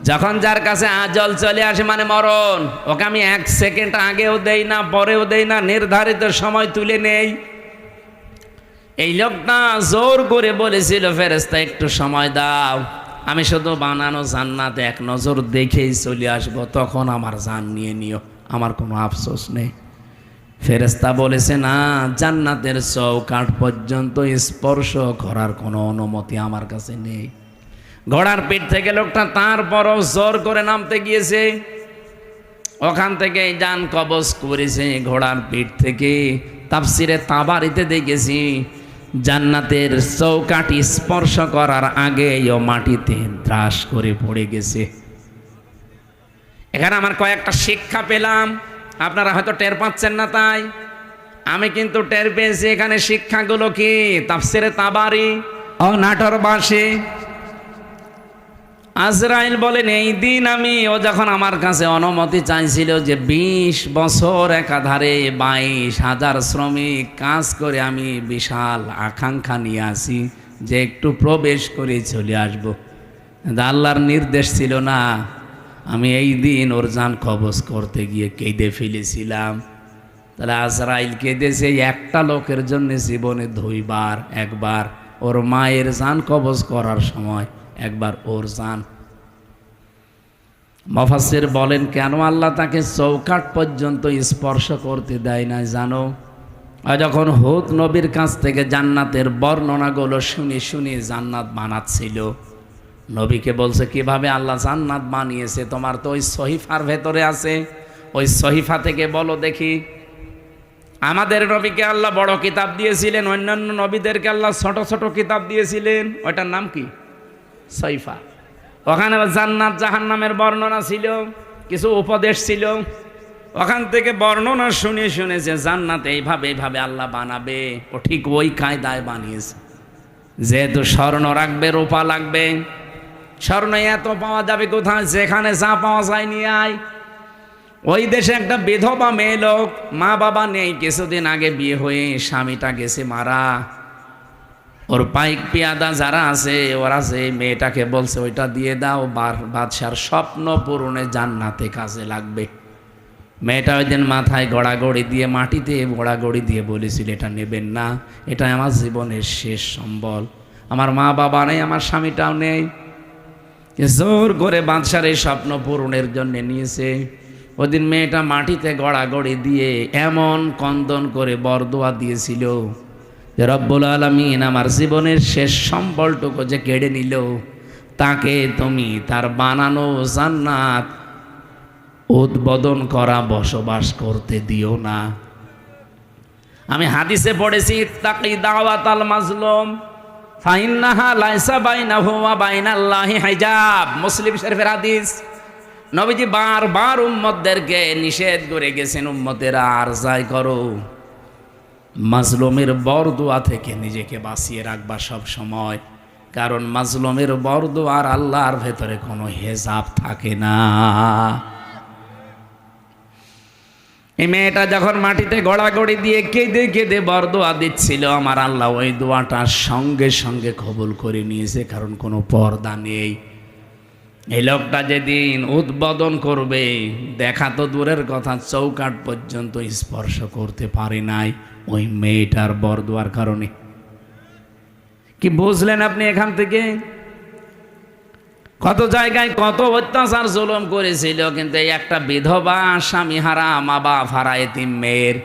যখন যার কাছে আজল চলে আসে, মানে মরণ, ওকে আমি 1 সেকেন্ড আগেও দেই না, পরেও দেই না, নির্ধারিত সময় তুলে নেই। এই লোকটা জোর করে বলেছিল, ফেরেশতা একটু সময় দাও, আমি শুধু বানানো জান্নাতে 1 নজর দেখেই চলে আসবো, তখন আমার জান নিয়ে নিও, আমার কোনো আফসোস নেই। ফেরেশতা বলেছে, না, জান্নাতের চৌকাঠ পর্যন্ত স্পর্শ করার কোনো অনুমতি আমার কাছে নেই। ঘোড়ার পিঠ থেকে লোকটা তারপরও জোর করে নামতে গিয়েছে, ওখান থেকে যান কবজ করেছে ঘোড়ার পিঠ থেকে। তাফসিরে তাবারিতে দেখেছি জান্নাতের চৌকাঠি স্পর্শ করার আগে ও মাটিতে ত্রাস করে পড়ে গেছে। এখানে আমার কয়েকটা শিক্ষা পেলাম, আপনারা হয়তো টের পাচ্ছেন না, তাই আমি কিন্তু টের পেয়েছি। এখানে শিক্ষাগুলো কি? তাফসিরে তাবারি ও নাটোর ভাষী আজরাইল বলেন, এই দিন ও যখন আমার কাছে অনুমতি চাইছিল যে 20 বছর একাধারে 22,000 শ্রমিক কাজ করে আমি বিশাল আকাঙ্ক্ষা নিয়ে আসি যে একটু প্রবেশ করে চলে আসবো, আল্লাহর নির্দেশ ছিল না। আমি এই দিন ওর জান কবজ করতে গিয়ে কেঁদে ফেলেছিলাম। তাহলে আজরাইল কেঁদেছে একটা লোকের জন্য জীবনে 2 বার, একবার ওর মায়ের জান কবজ করার সময়, একবার ওর জান। মুফাসসির বলেন, কেন আল্লাহ তাকে চৌকাঠ পর্যন্ত স্পর্শ করতে দেয় না জানো? যখন হুদ নবীর কাছ থেকে জান্নাতের বর্ণনাগুলো শুনে শুনে জান্নাত বানাচ্ছিল, নবীকে বলছে, কিভাবে আল্লাহ জান্নাত বানিয়েছে তোমার তো ওই সহিফার ভেতরে আছে, ওই সহিফা থেকে বলো দেখি। আমাদের নবীকে আল্লাহ বড় কিতাব দিয়েছিলেন, অন্যান্য নবীদেরকে আল্লাহ ছোট ছোট কিতাব দিয়েছিলেন, ওইটার নাম কি? সহিফা। ওখানে জান্নাত জাহান্নামের বর্ণনা ছিল, কিছু উপদেশ ছিল। ওখান থেকে বর্ণনা শুনে শুনে যে জান্নাত এইভাবে এইভাবে আল্লাহ বানাবে, ও ঠিক ওই কায়দায় বানিয়েছে। যেহেতু স্বর্ণ রাখবে, রূপা লাগবে, স্বর্ণ এত পাওয়া যাবে কোথায়? যেখানে যা পাওয়া যায় নিয়ে আয়। ওই দেশে একটা বিধবা মেয়ে লোক, মা বাবা নেই, কিছুদিন আগে বিয়ে হয়ে স্বামীটা গেছে মারা। ওর পাইক পিয়াদা যারা আছে ওরা যে মেয়েটাকে বলছে ওইটা দিয়ে দাও, বাদশার স্বপ্ন পূরণে জান্নাতে কাজে লাগবে। মেয়েটা ওই দিন মাথায় গড়াগড়ি দিয়ে, মাটিতে গড়াগড়ি দিয়ে বলেছিল, এটা নেবেন না, এটা আমার জীবনের শেষ সম্বল, আমার মা বাবা নেই, আমার স্বামীটাও নেই। জোর করে বাদশার এই স্বপ্ন পূরণের জন্য নিয়েছে। ওদিন মেয়েটা মাটিতে গড়াগড়ি দিয়ে এমন কন্দন করে বরদোয়া দিয়েছিল যে রব্বুল আলামিন আমার জীবনের শেষ সম্বলটুকু যে কেড়ে নিল, তাকে তুমি তার বানানো জান্নাত উদ্বোধন করা বসবাস করতে দিও না। আমি হাদিসে পড়েছি, ইত্তাকি দাওয়াতাল মাজলুম ফাইন্নাহা লাইসা বাইনাহু ওয়া বাইনাল্লাহি হিজাব। মুসলিম শরীফের হাদিস। নবীজি বারবার উম্মতদেরকে নিষেধ করে গেছেন, উম্মতেরা আর যাই করো, মাজলুমের বরদোয়া থেকে নিজেকে বাঁচিয়ে রাখবা সব সময়, কারণ মাজলুমের বরদোয়ার আল্লাহর ভেতরে কোনো হেজাব থাকে না। এই মেয়েটা যখন মাটিতে গড়াগড়ি দিয়ে কেঁদে কেঁদে বরদোয়া দিচ্ছিল, আমার আল্লাহ ওই দোয়াটা সঙ্গে সঙ্গে কবুল করে নিয়েছে, কারণ কোনো পর্দা নেই। এই লোকটা যেদিন উদ্বোধন করবে, দেখা তো দূরের কথা, চৌকাঠ পর্যন্ত স্পর্শ করতে পারে নাই ওই মেয়েটার বরদোয়ার কারণে। কি বুঝলেন আপনি এখান থেকে? কত জায়গায় কত অত্যাচার জুলুম করেছিল, কিন্তু এই একটা বিধবা স্বামী হারা মা বাপ হারা এতিম মেয়ের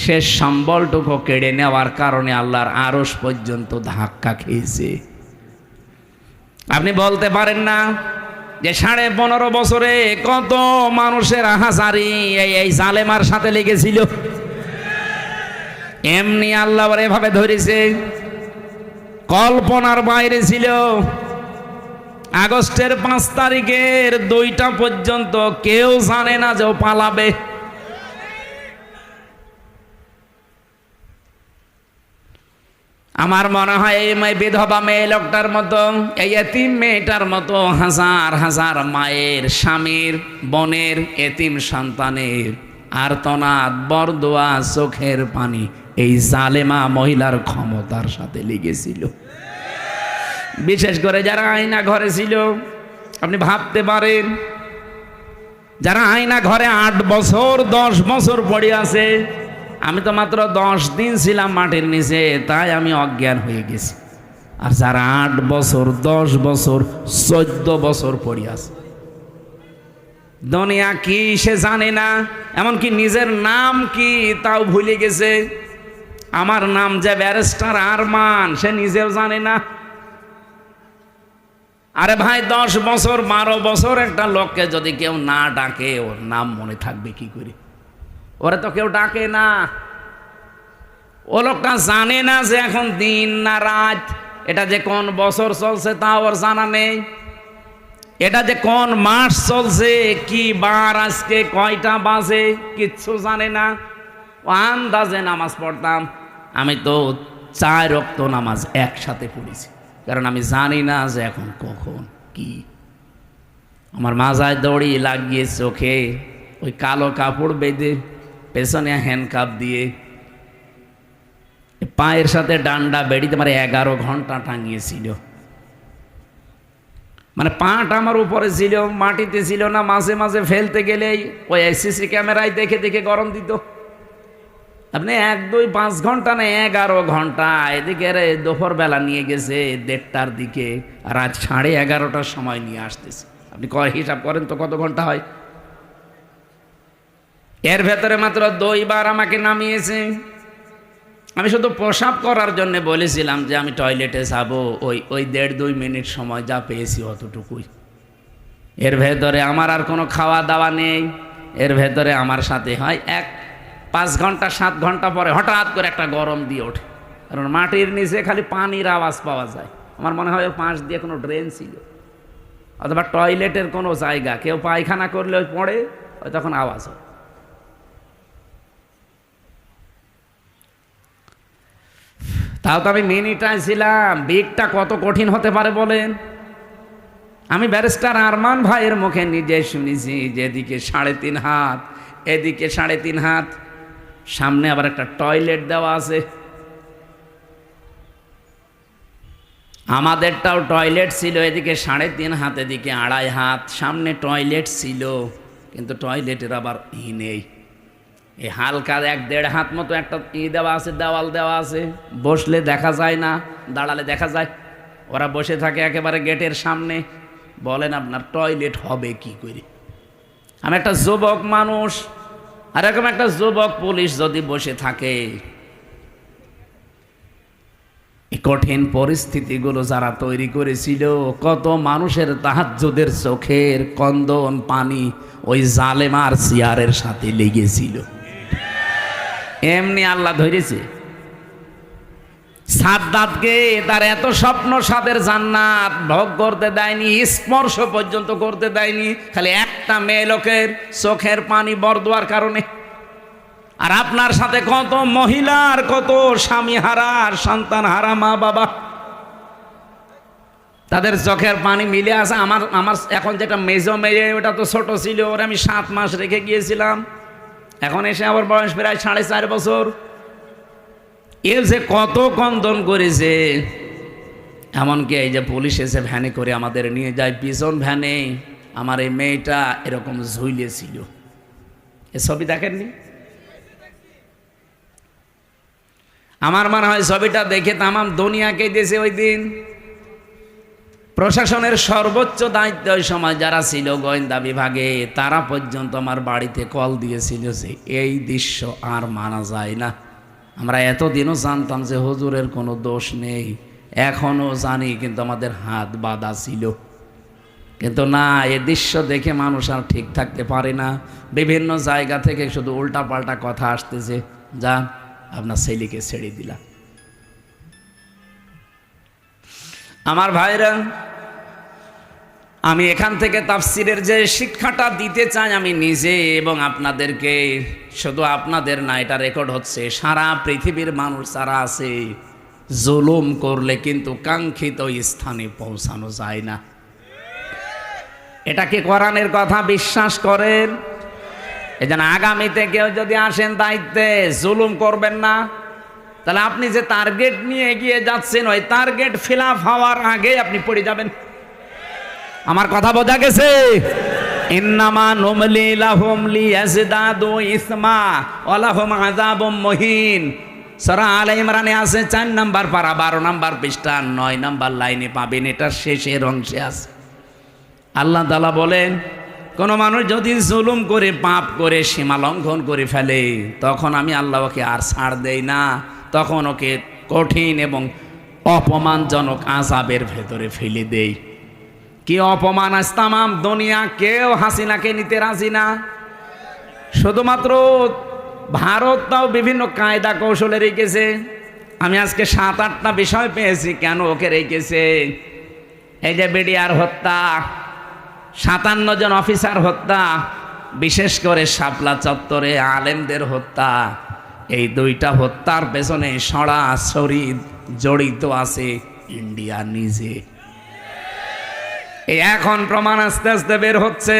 শেষ সম্বলটুকু কেড়ে নেওয়ার কারণে আল্লাহর আরশ পর্যন্ত ধাক্কা খেয়েছে। আপনি বলতে পারেন না যে 15.5 বছরে কত মানুষের আহাজারি এই জালেমার সাথে লেগেছিল, এমনি আল্লাহ এভাবে ধরেছে, কল্পনার বাইরে ছিল। আগস্টের 5 তারিখের 2টা পর্যন্ত কেউ জানে না যে ও পালাবে। আমার মনে হয় এই বিধবা মেয়ে লোকটার মতো, এই এতিম মেয়েটার মতো হাজার হাজার মায়ের, স্বামীর, বোনের, এতিম সন্তানের আর্তনাদ, বরদোয়া, চোখের পানি এই জালেমা মহিলার ক্ষমতার সাথে লেগেছিল। বিশেষ করে যারা আয়না ঘরে ছিল, আপনি ভাবতে পারেন, যারা আয়না ঘরে 8 বছর 10 বছর পড়ে আছে। আমি তো মাত্র 10 দিন ছিলাম মাটির নিচে, তাই আমি অজ্ঞান হয়ে গেছি। আর যারা 8 বছর 10 বছর 14 বছর পড়ে আছে, দুনিয়া কি সে জানে না, এমনকি নিজের নাম কি তাও ভুলে গেছে। আমার নাম যে ব্যারিস্টার আরমান, সে নিজেও জানে না। আরে ভাই, 10 বছর 12 বছর একটা লোককে যদি কেউ না ডাকে, ওর নাম মনে থাকবে কি করে? ওরে তো কেউ ডাকে না। ও লোকটা জানে না যে এখন দিন না রাত, এটা যে কোন বছর চলছে তা ওর জানা নেই, এটা যে কোন মাস চলছে, কি বার আজকে, কয়টা বাজে, কিচ্ছু জানে না। ও আন্দাজে নামাজ পড়তাম। আমি তো 4 ওয়াক্ত নামাজ একসাথে পড়েছি, কারণ আমি জানি না যে এখন কখন কি। আমার মাজায় দড়ি লাগিয়ে চোখে ওই কালো কাপড় বেঁধে, পেছনে হ্যান্ডকাপ দিয়ে, পায়ের সাথে ডান্ডা বেড়িতে মানে 11 ঘন্টা টাঙিয়েছিল। মানে পাটা আমার উপরে ছিল, মাটিতে ছিল না। মাঝে মাঝে ফেলতে গেলেই ওই সিসি ক্যামেরায় দেখে দেখে গরম দিত। আপনি 1, 2, 5 ঘন্টা না, 11 ঘন্টা। এদিকে দুপুর বেলা নিয়ে গেছে 1:30টার দিকে, আর আজ 11:30টার সময় নিয়ে আসতেছে। আপনি হিসাব করেন তো কত ঘন্টা হয়। এর ভেতরে মাত্র 2 বার আমাকে নামিয়েছে। আমি শুধু প্রসাব করার জন্য বলেছিলাম যে আমি টয়লেটে যাব, ওই 1.5-2 মিনিট সময় যা পেয়েছি অতটুকুই। এর ভেতরে আমার আর কোনো খাওয়া দাওয়া নেই। এর ভেতরে আমার সাথে হয় 5 ঘন্টা 7 ঘন্টা পরে হঠাৎ করে একটা গরম দিয়ে ওঠে, কারণ মাটির নিচে খালি পানির আওয়াজ পাওয়া যায়। আমার মনে হয় ওই পাশ দিয়ে কোনো ড্রেন ছিল, অথবা টয়লেটের কোনো জায়গা, কেউ পায়খানা করলে ওই পড়ে, ওই তখন আওয়াজ হয়। তাও তো আমি মিনিটায় ছিলাম। বিগটা কত কঠিন হতে পারে বলেন। আমি ব্যারিস্টার আরমান ভাইয়ের মুখে নিজে শুনেছি, যেদিকে 3.5 হাত, এদিকে 3.5 হাত, সামনে আবার একটা টয়লেট দেওয়া আছে। আমাদেরটাও টয়লেট ছিল, এদিকে 3.5 হাত, এদিকে 2.5 হাত, সামনে টয়লেট ছিল, কিন্তু টয়লেটের আবার নেই। এই হালকা 1-1.5 হাত মতো একটা দেওয়া আছে, দেওয়াল দেওয়া আছে। বসলে দেখা যায় না, দাঁড়ালে দেখা যায়। ওরা বসে থাকে একেবারে গেটের সামনে। বলেন আপনার টয়লেট হবে কি করে? আমি একটা যুবক মানুষ, আর এরকম একটা যুবক পুলিশ যদি বসে থাকে, এই কঠিন পরিস্থিতিগুলো যারা তৈরি করেছিল, কত মানুষের তাহাজ্জুদের চোখের কন্দন পানি ওই জালেমার চেয়ারের সাথে লেগেছিল। এমনি আল্লাহ ধরেছে। সাদ্দাতকে তার এত স্বপ্ন সাদের জান্নাত ভোগ করতে দেয়নি, স্পর্শ পর্যন্ত করতে দেয়নি, খালি একটা মেয়ে লোকের চোখের পানি বরদোয়ার কারণে। আর আপনার সাথে কত মহিলার, কত স্বামী হারা, সন্তান হারা মা বাবা, তাদের চোখের পানি মিলে আছে। আমার এখন যেটা মেজো মেয়ে, ওটা তো ছোট ছিল, ওর আমি 7 মাস রেখে গিয়েছিলাম। এখন এসে আমার বয়স প্রায় 4.5 বছর। এ যে কত কন্দন করেছে। এমনকি এই যে পুলিশ এসে ভ্যানে করে আমাদের নিয়ে যায়, পিছন ভ্যানে আমার এই মেয়েটা এরকম ঝুলিয়েছিল। এ ছবি দেখেননি? আমার মনে হয় ছবিটা দেখে তামাম দুনিয়াকে দিয়েছে ওই দিন। প্রশাসনের সর্বোচ্চ দায়িত্ব ওই সময় যারা ছিল গোয়েন্দা বিভাগে, তারা পর্যন্ত আমার বাড়িতে কল দিয়েছিল যে এই দৃশ্য আর মানা যায় না। আমরা এতদিনও জানতাম যে হুজুরের কোনো দোষ নেই, এখনও জানি, কিন্তু আমাদের হাত বাঁধা ছিল। কিন্তু না, এ দৃশ্য দেখে মানুষ আর ঠিক থাকতে পারে না। বিভিন্ন জায়গা থেকে শুধু উল্টাপাল্টা কথা আসতেছে, যান আপনার ছেলেকে ছেড়ে দিলাম। আমার ভাইরা, আমি এখান থেকে তাফসিরের যে শিক্ষাটা দিতে চাই আমি নিজে এবং আপনাদেরকে, শুধু আপনাদের না, এটা রেকর্ড হচ্ছে, সারা পৃথিবীর মানুষ যারা আছে, জুলুম করলে কিন্তু কাঙ্ক্ষিত স্থানে পৌঁছানো যায় না। এটা কি কোরআনের কথা বিশ্বাস করেন? এজন্য আগামীতে কেউ যদি আসেন দায়িত্বে, জুলুম করবেন না। তাহলে আপনি যে টার্গেট নিয়ে এগিয়ে যাচ্ছেন, ওই টার্গেট ফিল আপ হওয়ার আগে আপনি পড়ে যাবেন। আমার কথা বোঝা গেছে? ইন্নামা নুমলি লাহুম লিয়াজদাদু ইসমা ওয়া লাহুম আযাবুম মুহিন। সূরা আলে ইমরানে আছে 4 নাম্বার পারা 12 নাম্বার পৃষ্ঠা 9 নাম্বার লাইনে পাবেন, এটা শেষের অংশে আছে। আল্লাহ তাআলা বলেন, কোনো মানুষ যদি জুলুম করে পাপ করে সীমা লঙ্ঘন করে ফেলে তখন আমি আল্লাহ ওকে আর ছাড় দেই না, তখন ওকে কঠিন এবং অপমানজনক আযাবের ভেতরে ফেলে দেই। কি অপমান! আজ তামাম দুনিয়া কেউ হাসিনাকে নিতে রাজি না। শুধুমাত্র ভারত তাও বিভিন্ন কায়দা কৌশলে রেখেছে। আমি আজকে 7-8টা বিষয় পেয়েছি কেন ওকে রেখেছে। এই যে বিডিআর হত্যা, 57 জন অফিসার হত্যা, বিশেষ করে শাপলা চত্বরে আলেমদের হত্যা, এই 2টা হত্যার পেছনে সরাসরি জড়িত আছে ইন্ডিয়া নিজে। এই এখন প্রমাণ আস্তে আস্তে বের হচ্ছে।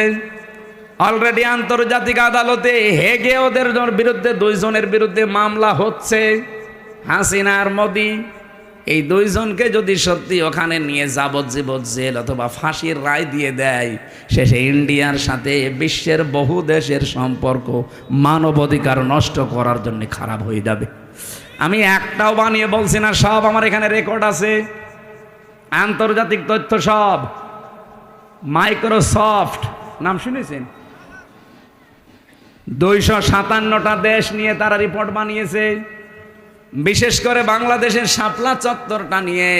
অলরেডি আন্তর্জাতিক আদালতে হেগে ওদের বিরুদ্ধে 2 জনের বিরুদ্ধে মামলা হচ্ছে, হাসিনা আর মোদি। এই 2 জনকে যদি সত্যি ওখানে নিয়ে যাবজ্জীবন জেল অথবা ফাঁসির রায় দিয়ে দেয়, শেষে ইন্ডিয়ার সাথে বিশ্বের বহু দেশের সম্পর্ক মানবাধিকার নষ্ট করার জন্য খারাপ হয়ে যাবে। আমি একটাও বানিয়ে বলছি না, সব আমার এখানে রেকর্ড আছে, আন্তর্জাতিক তথ্য সব। মাইক্রোসফট নাম শুনেছেন? 257টা দেশ নিয়ে তারা রিপোর্ট বানিয়েছে, বিশেষ করে বাংলাদেশের শাপলা চত্বরটা নিয়ে।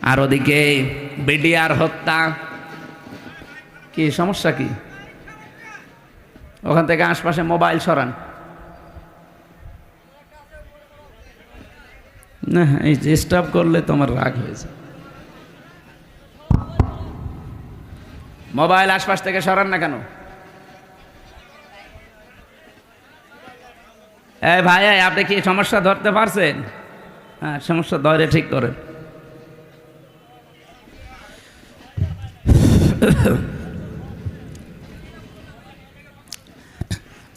আর ওদিকে বিডিআর হত্যা। কি সমস্যা কি? ওখান থেকে আশপাশে মোবাইল সরান না, এই ডিস্টার্ব করলে তোমার রাগ হয়েছে। মোবাইল আশপাশ থেকে সরান না কেন? এই ভাই, আপনি কি সমস্যা ধরতে পারছেন? হ্যাঁ, সমস্যা ধরে ঠিক করেন।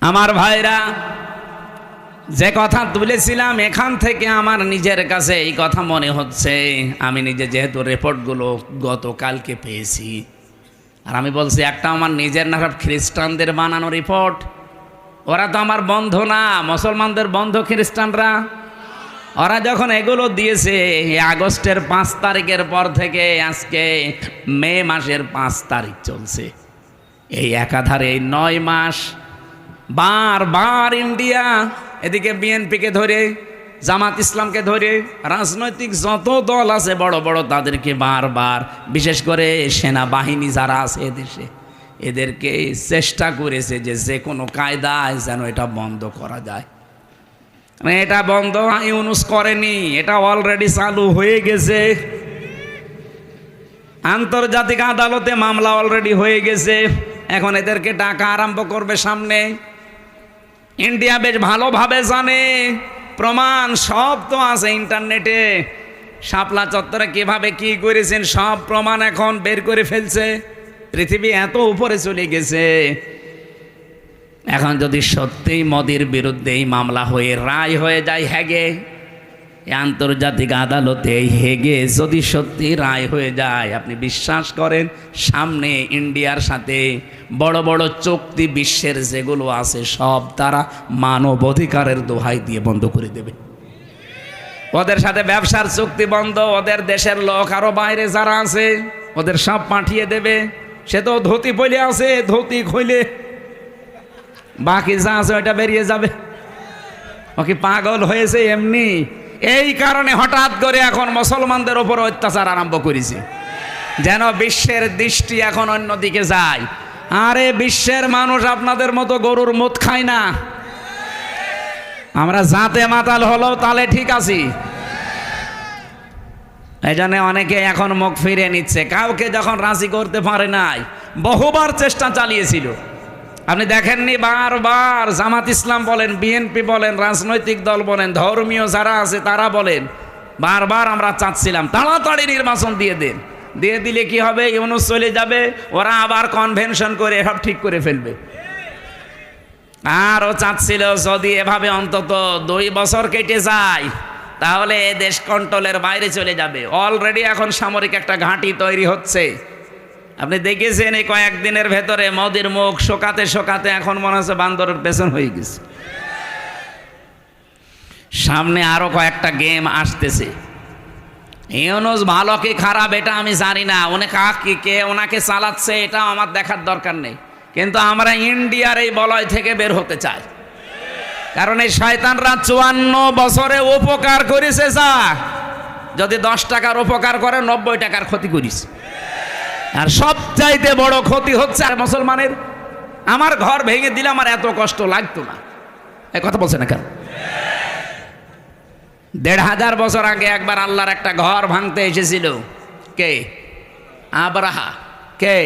আমার ভাইরা, যে কথা তুলেছিলাম এখান থেকে আমার নিজের কাছে এই কথা মনে হচ্ছে। আমি নিজে যেহেতু রিপোর্টগুলো গতকালকে পেয়েছি, আর আমি বলছি একটা আমার নিজের না, খ্রিস্টানদের বানানো রিপোর্ট। ওরা তো আমার বন্ধু না, মুসলমানদের বন্ধু খ্রিস্টানরা। ওরা যখন এগুলো দিয়েছে আগস্টের 5 তারিখের পর থেকে আজকে মে মাসের 5 তারিখ চলছে, এই একাধারে 9 মাস বারবার ইন্ডিয়া এদিকে বিএনপিকে ধরে, জামাত ইসলামকে ধরে, রাজনৈতিক যত দল আছে বড় বড় তাদেরকে বারবার, বিশেষ করে সেনাবাহিনী যারা আছে এদেশে, এদেরকে চেষ্টা করেছে যে যে কোনো কায়দায় যেন এটা বন্ধ করা যায়। এটা বন্ধ ইউনুস করেনি, এটা অলরেডি চালু হয়ে গেছে। আন্তর্জাতিক আদালতে মামলা অলরেডি হয়ে গেছে, এখন এদেরকে ডাকা আরম্ভ করবে সামনে। ইন্ডিয়া বেশ ভালোভাবে জানে, প্রমাণ সব তো আছে ইন্টারনেটে। শাপলা চত্বরে কিভাবে কি করেছেন সব প্রমাণ এখন বের করে ফেলছে। পৃথিবী এত উপরে চলে গেছে। এখন যদি সত্যিই মোদির বিরুদ্ধে এই মামলা হয়ে রায় হয়ে যায় হেগে, আন্তর্জাতিক আদালতে এই হেগে যদি সত্যি রায় হয়ে যায়, আপনি বিশ্বাস করেন সামনে ইন্ডিয়ার সাথে বড় বড় চুক্তি বিশ্বের যেগুলো আছে সব তারা মানব অধিকারের দোহাই দিয়ে বন্ধ করে দেবে। ওদের সাথে ব্যবসার চুক্তি বন্ধ, ওদের দেশের লোক আরো বাইরে যারা আছে ওদের সব পাঠিয়ে দেবে। সে তো ধুতি পইলে আছে, ধুতি খুইলে বাকি যা আছে ওইটা বেরিয়ে যাবে। ও কি পাগল হয়েছে এমনি? এই কারণে হঠাৎ করে এখন মুসলমানদের ওপর অত্যাচার আরম্ভ করেছে, যেন বিশ্বের দৃষ্টি এখন অন্যদিকে যায়। আরে বিশ্বের মানুষ আপনাদের মতো গরুর মুত খায় না। আমরা জাতে মাতাল হলেও তাহলে ঠিক আছি। এই জন্য অনেকে এখন মুখ ফিরে নিচ্ছে, কাউকে যখন রাজি করতে পারে নাই। বহুবার চেষ্টা চালিয়েছিল, আপনি দেখেননি? বারবার জামাত ইসলাম বলেন, বিএনপি বলেন, রাজনৈতিক দল বলেন, ধর্মীয় যারা আছে তারা বলেন, বারবার আমরা চাচ্ছিলাম তাড়াতাড়ি নির্বাচন দিয়ে দেন। দিয়ে দিলে কি হবে? ইউনুস চলে যাবে, ওরা আবার কনভেনশন করে সব ঠিক করে ফেলবে। আর ও চাচ্ছিল যদি এভাবে অন্তত 2 বছর কেটে যায় তাহলে দেশ কন্ট্রোলের বাইরে চলে যাবে। অলরেডি এখন সামরিক একটা ঘাঁটি তৈরি হচ্ছে। আপনি দেখেছেন এই কয়েকদিনের ভেতরে মোদির মুখ শোকাতে শোকাতে এখন মনে হচ্ছে বান্দরের পেছন হয়ে গেছে। সামনে আরো কয়েকটা গেম আসতেছে। ইউনূস ভালো কি খারাপ এটা আমি জানি না, কে ওনাকে চালাচ্ছে এটা আমার দেখার দরকার নেই, কিন্তু আমরা ইন্ডিয়ার এই বলয় থেকে বের হতে চাই। কারণ এই শয়তানরা 54 বছরে উপকার করেছে যা, যদি 10 টাকার উপকার করে 90 টাকার ক্ষতি করিস। আর সবচাইতে বড় ক্ষতি হচ্ছে আর মুসলমানের। আমার ঘর ভেঙে দিলে আমার এত কষ্ট লাগতো না, এ কথা বলছে না কেন? 1500 বছর আগে একবার আল্লাহর একটা ঘর ভাঙতে এসেছিল। কে? আব্রাহা। কে?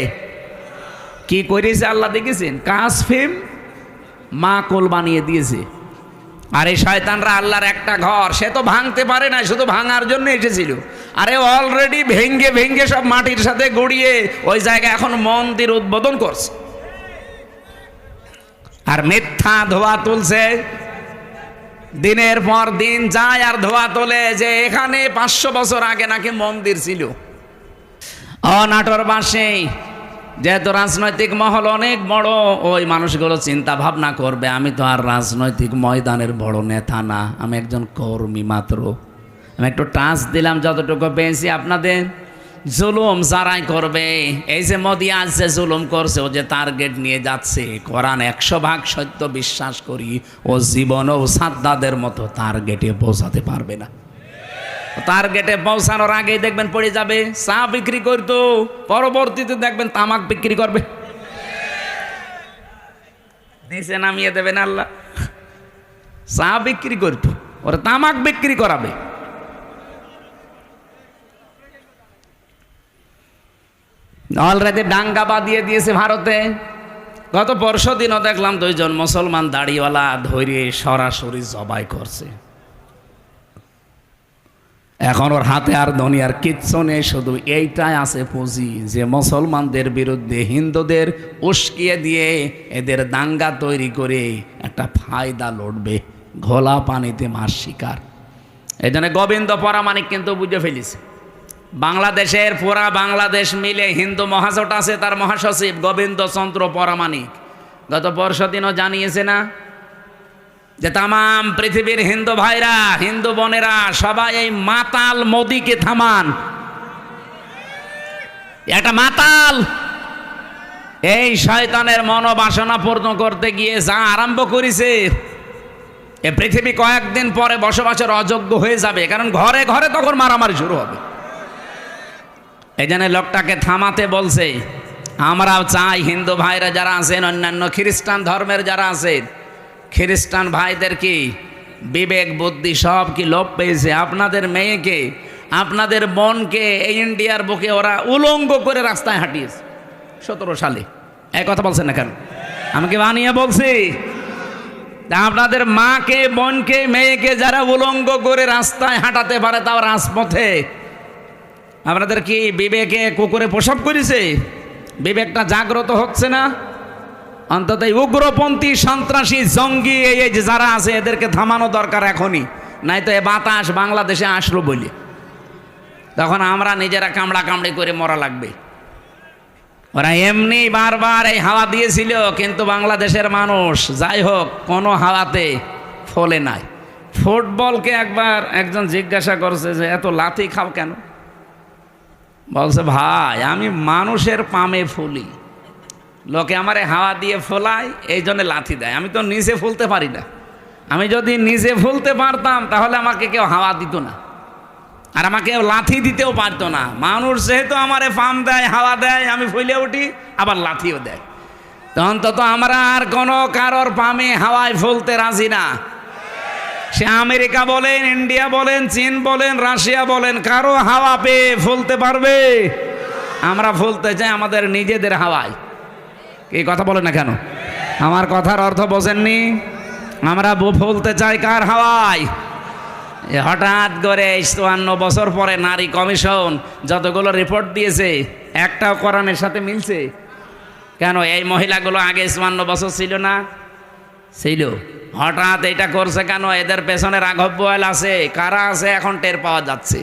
কি করেছে আল্লাহ দেখেছেন? কাসফিম মাকুল বানিয়ে দিয়েছে। আর এই শয়তানরা আল্লাহর একটা ঘর সে তো ভাঙতে পারে না, শুধু ভাঙার জন্য এসেছিল। আরে অলরেডি ভেঙ্গে ভেঙ্গে সব মাটির সাথে গড়িয়ে ওই জায়গায় এখন মন্দির উদ্বোধন করছে, আর মিথ্যা ধোয়া তুলছে। দিনের পর দিন যায় আর ধোয়া তোলে যে এখানে 500 বছর আগে নাকি মন্দির ছিল। নাটোর বাসে যেহেতু রাজনৈতিক মহল অনেক বড়, ওই মানুষগুলো চিন্তা ভাবনা করবে আমি তো আর রাজনৈতিক ময়দানের বড় নেতা না, আমি একজন কর্মী মাত্র। আমি একটু টাচ দিলাম যতটুকু পেয়েছি আপনাদের। জুলুম যারাই করবে, এই যে মোদি আজ যে জুলুম করছে, ও যে টার্গেট নিয়ে যাচ্ছে, কোরআন 100% সত্য বিশ্বাস করি, ও জীবনেও সাদ্দাদের মতো টার্গেটে পৌঁছাতে পারবে না। টার্গেটে পৌঁছানোর আগেই দেখবেন পড়ে যাবে। চা বিক্রি করতো, পরবর্তীতে দেখবেন তামাক বিক্রি করবে, নিচে নামিয়ে দেবেন আল্লাহ। চা বিক্রি করতো, ওরা তামাক বিক্রি করাবে। অলরেডি দাঙ্গা বাঁধিয়ে দিয়েছে ভারতে। গত পরশু দিনও দেখলাম 2 জন মুসলমান দাড়িওয়ালা ধরে সরাসরি জবাই করছে। এখন ওর হাতে আর দুনিয়ার কিচ্ছু নেই, শুধু এইটাই আছে পুঁজি যে মুসলমানদের বিরুদ্ধে হিন্দুদের উস্কিয়ে দিয়ে এদের দাঙ্গা তৈরি করে একটা ফায়দা লড়বে, ঘোলা পানিতে মাছ শিকার। এই জন্য গোবিন্দ পরামানিক কিন্তু বুঝে ফেলিছে। বাংলাদেশের পুরা বাংলাদেশ মিলে হিন্দু মহাজোট আছে, তার মহাসচিব গোবিন্দ চন্দ্র পরামানিক গত পরশু দিনও জানিয়েছে না যে তামাম পৃথিবীর হিন্দু ভাইরা, হিন্দু বোনেরা সবাই এই মাতাল মোদিকে থামান। একটা মাতাল এই শয়তানের মনোবাসনা পূর্ণ করতে গিয়ে যা আরম্ভ করেছে, এ পৃথিবী কয়েকদিন পরে বসবাসের অযোগ্য হয়ে যাবে, কারণ ঘরে ঘরে তখন মারামারি শুরু হবে। এই জন্য লোকটাকে থামাতে বলছে। আমরাও চাই হিন্দু ভাইরা যারা আছেন, অন্যান্য খ্রিস্টান ধর্মের যারা আছেন, খ্রিস্টান ভাইদের কি বিবেক বুদ্ধি সব কি লোপ পেয়েছে? আপনাদের মেয়েকে, আপনাদের বোনকে এই ইন্ডিয়ার বুকে ওরা উলঙ্গ করে রাস্তায় হাঁটিয়েছে 17 সালে। এই কথা বলছেন না কেন? আমাকে বানিয়ে বলছি। আপনাদের মাকে, বোনকে, মেয়েকে যারা উলঙ্গ করে রাস্তায় হাঁটাতে পারে, তাও রাজপথে, আপনাদের কি বিবেকে কুকুরে প্রসব করেছে? বিবেকটা জাগ্রত হচ্ছে না? অন্তত উগ্রপন্থী, সন্ত্রাসী, জঙ্গি এই যে যারা আছে এদেরকে থামানো দরকার এখনই, নাই তো এ বাতাস বাংলাদেশে আসলো বলে তখন আমরা নিজেরা কামড়া কামড়ি করে মরা লাগবে। ওরা এমনি বারবার এই হাওয়া দিয়েছিল, কিন্তু বাংলাদেশের মানুষ যাই হোক কোনো হাওয়াতে ফলে নাই। ফুটবলকে একবার একজন জিজ্ঞাসা করছে যে এত লাথি খাও কেন? বলছে ভাই আমি মানুষের পামে ফুলি, লোকে আমারে হাওয়া দিয়ে ফোলায়, এই জন্য লাথি দেয়। আমি তো নিজে ফুলতে পারি না, আমি যদি নিজে ফুলতে পারতাম তাহলে আমাকে কেউ হাওয়া দিত না, আর আমাকে লাথি দিতেও পারতো না। মানুষ যেহেতু আমারে পাম দেয়, হাওয়া দেয়, আমি ফুলে উঠি, আবার লাথিও দেয়। তো অন্তত আমরা আর কোনো কারোর পামে হাওয়ায় ফুলতে রাজি না। সে আমেরিকা বলেন, ইন্ডিয়া বলেন, চীন বলেন, রাশিয়া বলেন, কারো হাওয়া পেয়ে ফুলতে পারবে? আমরা ফুলতে চাই আমাদের নিজেদের হাওয়ায়। এই কথা বলেন না কেন? আমার কথার অর্থ বোঝেননি? আমরা ফুলতে চাই কার হাওয়ায়? হঠাৎ করে 54 বছর পরে নারী কমিশন যতগুলো রিপোর্ট দিয়েছে, একটাও কোরআনের সাথে মিলছে কেন? এই মহিলাগুলো আগে 54 বছর ছিল না? ছিল। হঠাৎ এটা করছে কেন? এদের পেছনে রাঘব বোয়াল আছে, কারা আছে এখন টের পাওয়া যাচ্ছে।